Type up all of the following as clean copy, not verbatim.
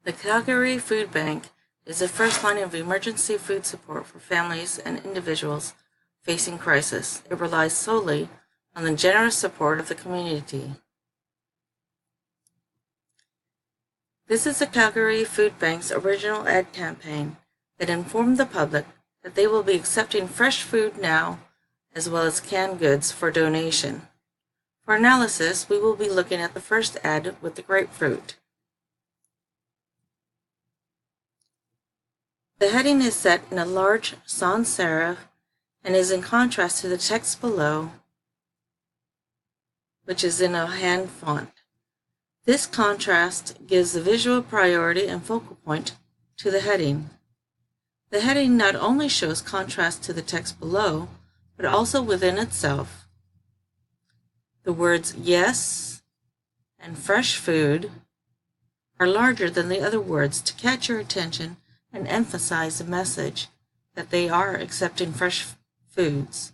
The Calgary Food Bank is the first line of emergency food support for families and individuals facing crisis. It relies solely on the generous support of the community. This is the Calgary Food Bank's original ad campaign that informed the public that they will be accepting fresh food now as well as canned goods for donation. For analysis, we will be looking at the first ad with the grapefruit. The heading is set in a large sans serif and is in contrast to the text below, which is in a hand font. This contrast gives the visual priority and focal point to the heading. The heading not only shows contrast to the text below, but also within itself. The words yes and fresh food are larger than the other words to catch your attention and emphasize the message that they are accepting fresh foods.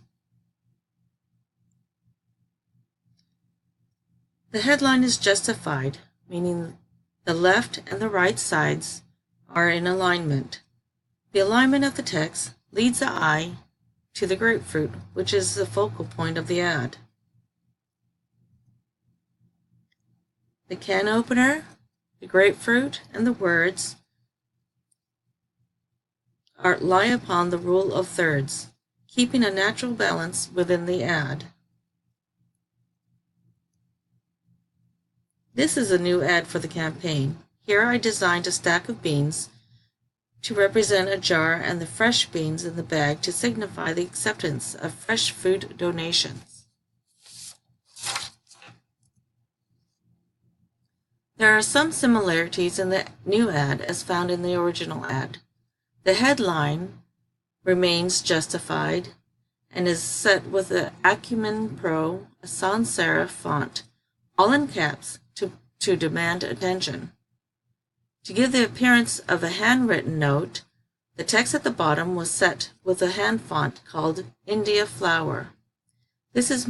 The headline is justified, meaning the left and the right sides are in alignment. The alignment of the text leads the eye to the grapefruit, which is the focal point of the ad. The can opener, the grapefruit, and the words lie upon the rule of thirds, keeping a natural balance within the ad. This is a new ad for the campaign. Here I designed a stack of beans to represent a jar and the fresh beans in the bag to signify the acceptance of fresh food donations. There are some similarities in the new ad as found in the original ad. The headline remains justified and is set with the Acumen Pro, a sans serif font, all in caps to demand attention. To give the appearance of a handwritten note, the text at the bottom was set with a hand font called India Flower. This is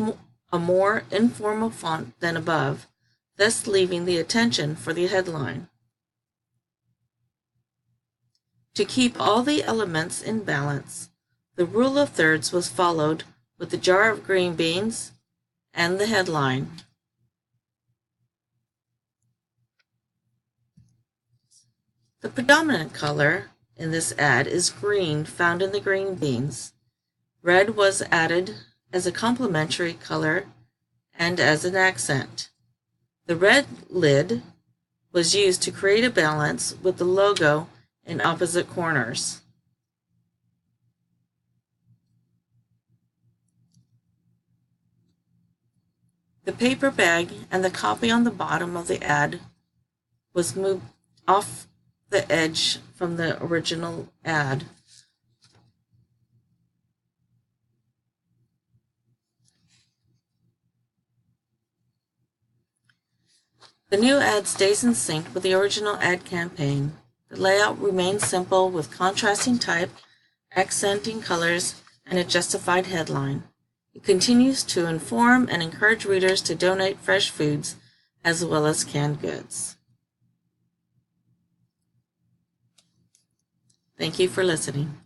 a more informal font than above, thus leaving the attention for the headline. To keep all the elements in balance, the rule of thirds was followed with the jar of green beans and the headline. The predominant color in this ad is green, found in the green beans. Red was added as a complementary color and as an accent. The red lid was used to create a balance with the logo in opposite corners. The paper bag and the copy on the bottom of the ad was moved off the edge from the original ad. The new ad stays in sync with the original ad campaign. The layout remains simple with contrasting type, accenting colors, and a justified headline. It continues to inform and encourage readers to donate fresh foods as well as canned goods. Thank you for listening.